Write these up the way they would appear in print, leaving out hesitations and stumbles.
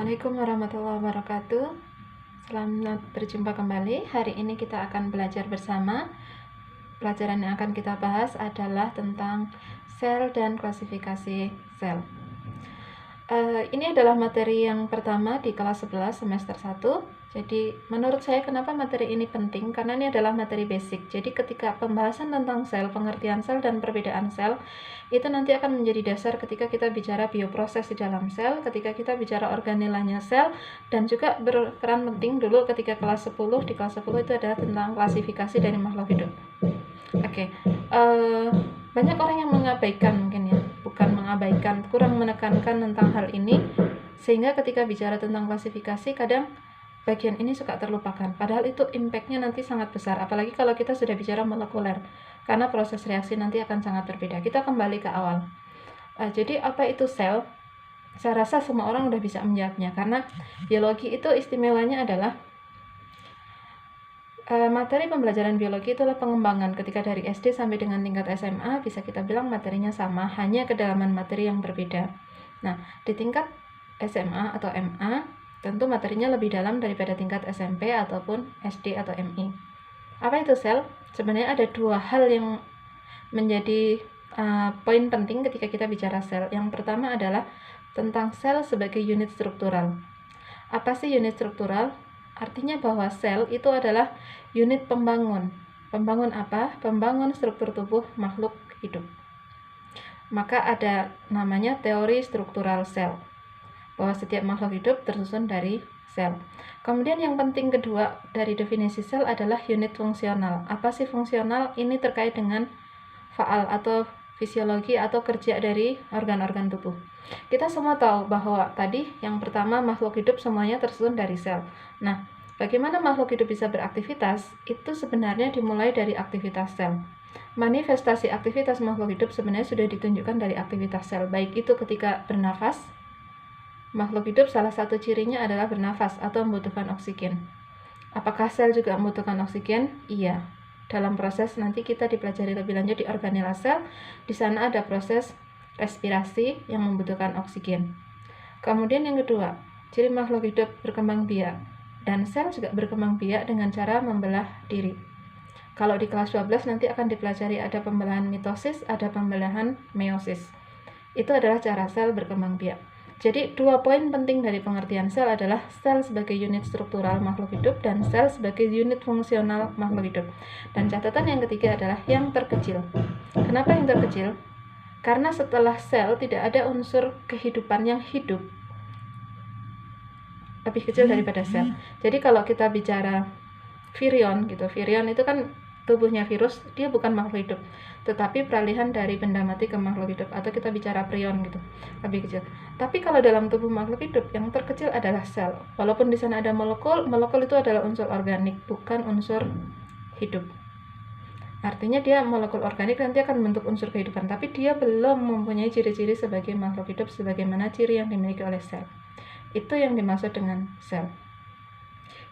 Assalamualaikum warahmatullahi wabarakatuh. Selamat berjumpa kembali. Hari ini kita akan belajar bersama. Pelajaran yang akan kita bahas adalah tentang sel dan klasifikasi sel. Ini adalah materi yang pertama di kelas 11 semester 1. Jadi menurut saya kenapa materi ini penting? Karena ini adalah materi basic. Jadi ketika pembahasan tentang sel, pengertian sel dan perbedaan sel, itu nanti akan menjadi dasar ketika kita bicara bioproses di dalam sel, ketika kita bicara organelanya sel, dan juga berperan penting dulu ketika kelas 10. Di kelas 10 itu adalah tentang klasifikasi dari makhluk hidup. Oke, banyak orang yang mengabaikan mungkin ya, bukan mengabaikan, kurang menekankan tentang hal ini, sehingga ketika bicara tentang klasifikasi kadang bagian ini suka terlupakan, padahal itu impact-nya nanti sangat besar, apalagi kalau kita sudah bicara molekuler, karena proses reaksi nanti akan sangat berbeda. Kita kembali ke awal. Jadi apa itu sel? Saya rasa semua orang udah bisa menjawabnya, karena biologi itu istimewanya adalah materi pembelajaran biologi itulah pengembangan ketika dari SD sampai dengan tingkat SMA, bisa kita bilang materinya sama, hanya kedalaman materi yang berbeda. Nah, di tingkat SMA atau MA, tentu materinya lebih dalam daripada tingkat SMP ataupun SD atau MI. Apa itu sel? Sebenarnya ada dua hal yang menjadi poin penting ketika kita bicara sel. Yang pertama adalah tentang sel sebagai unit struktural. Apa sih unit struktural? Artinya bahwa sel itu adalah unit pembangun. Pembangun apa? Pembangun struktur tubuh makhluk hidup. Maka ada namanya teori struktural sel, bahwa setiap makhluk hidup tersusun dari sel. Kemudian yang penting kedua dari definisi sel adalah unit fungsional. Apa sih fungsional? Ini terkait dengan faal atau fisiologi atau kerja dari organ-organ tubuh. Kita semua tahu bahwa tadi yang pertama makhluk hidup semuanya tersusun dari sel. Nah, bagaimana makhluk hidup bisa beraktivitas? Itu sebenarnya dimulai dari aktivitas sel. Manifestasi aktivitas makhluk hidup sebenarnya sudah ditunjukkan dari aktivitas sel, baik itu ketika bernafas. Makhluk hidup salah satu cirinya adalah bernafas atau membutuhkan oksigen. Apakah sel juga membutuhkan oksigen? Iya. Dalam proses nanti kita dipelajari lebih lanjut di organela sel, di sana ada proses respirasi yang membutuhkan oksigen. Kemudian yang kedua, ciri makhluk hidup berkembang biak, dan sel juga berkembang biak dengan cara membelah diri. Kalau di kelas 12 nanti akan dipelajari ada pembelahan mitosis, ada pembelahan meiosis. Itu adalah cara sel berkembang biak. Jadi dua poin penting dari pengertian sel adalah sel sebagai unit struktural makhluk hidup dan sel sebagai unit fungsional makhluk hidup. Dan catatan yang ketiga adalah yang terkecil. Kenapa yang terkecil? Karena setelah sel tidak ada unsur kehidupan yang hidup lebih kecil daripada sel. Jadi kalau kita bicara virion gitu, virion itu kan tubuhnya virus, dia bukan makhluk hidup, tetapi peralihan dari benda mati ke makhluk hidup, atau kita bicara prion gitu, lebih kecil. Tapi kalau dalam tubuh makhluk hidup, yang terkecil adalah sel. Walaupun di sana ada molekul, molekul itu adalah unsur organik, bukan unsur hidup. Artinya dia molekul organik nanti akan membentuk unsur kehidupan, tapi dia belum mempunyai ciri-ciri sebagai makhluk hidup sebagaimana ciri yang dimiliki oleh sel. Itu yang dimaksud dengan sel.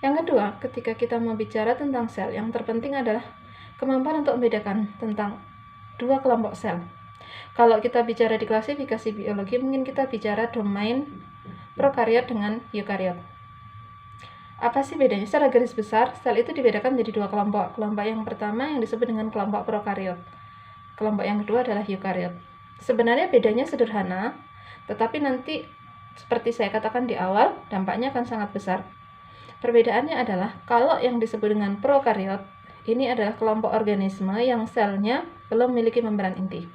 Yang kedua, ketika kita mau bicara tentang sel, yang terpenting adalah kemampuan untuk membedakan tentang dua kelompok sel. Kalau kita bicara di klasifikasi biologi, mungkin kita bicara domain prokariot dengan eukariot. Apa sih bedanya? Secara garis besar, sel itu dibedakan menjadi dua kelompok. Kelompok yang pertama yang disebut dengan kelompok prokariot. Kelompok yang kedua adalah eukariot. Sebenarnya bedanya sederhana, tetapi nanti seperti saya katakan di awal, dampaknya akan sangat besar. Perbedaannya adalah kalau yang disebut dengan prokariot, ini adalah kelompok organisme yang selnya belum memiliki membran inti.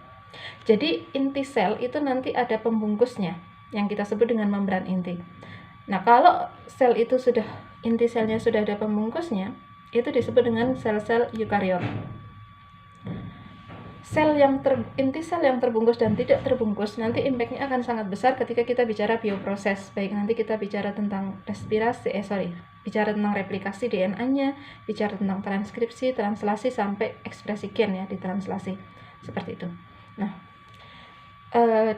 Jadi inti sel itu nanti ada pembungkusnya yang kita sebut dengan membran inti. Nah, kalau sel itu sudah, inti selnya sudah ada pembungkusnya, itu disebut dengan sel-sel eukariot. Inti sel yang terbungkus dan tidak terbungkus nanti impact-nya akan sangat besar ketika kita bicara bioproses. Baik nanti kita bicara tentang bicara tentang replikasi DNA-nya, bicara tentang transkripsi, translasi sampai ekspresi gen ya di translasi. Seperti itu. Nah,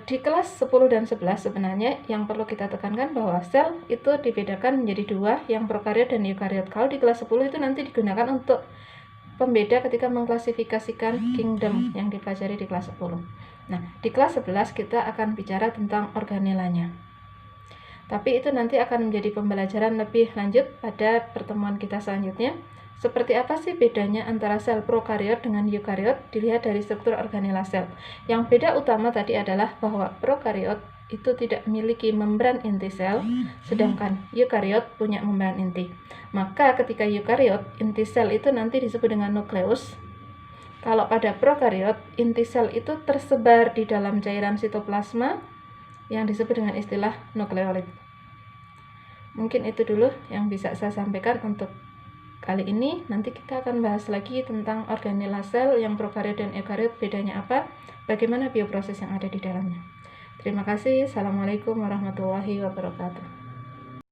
di kelas 10 dan 11 sebenarnya yang perlu kita tekankan bahwa sel itu dibedakan menjadi dua, yang prokariot dan eukariot. Kalau di kelas 10 itu nanti digunakan untuk pembeda ketika mengklasifikasikan kingdom yang dipelajari di kelas 10. Nah, di kelas 11 kita akan bicara tentang organelanya. Tapi itu nanti akan menjadi pembelajaran lebih lanjut pada pertemuan kita selanjutnya. Seperti apa sih bedanya antara sel prokariot dengan eukariot dilihat dari struktur organela sel. Yang beda utama tadi adalah bahwa prokariot itu tidak memiliki membran inti sel, sedangkan eukariot punya membran inti. Maka ketika eukariot, inti sel itu nanti disebut dengan nukleus. Kalau pada prokariot, inti sel itu tersebar di dalam cairan sitoplasma yang disebut dengan istilah nukleolit. Mungkin itu dulu yang bisa saya sampaikan untuk kali ini. Nanti kita akan bahas lagi tentang organela sel yang prokariot dan eukariot, bedanya apa, bagaimana bioproses yang ada di dalamnya. Terima kasih. Assalamualaikum warahmatullahi wabarakatuh.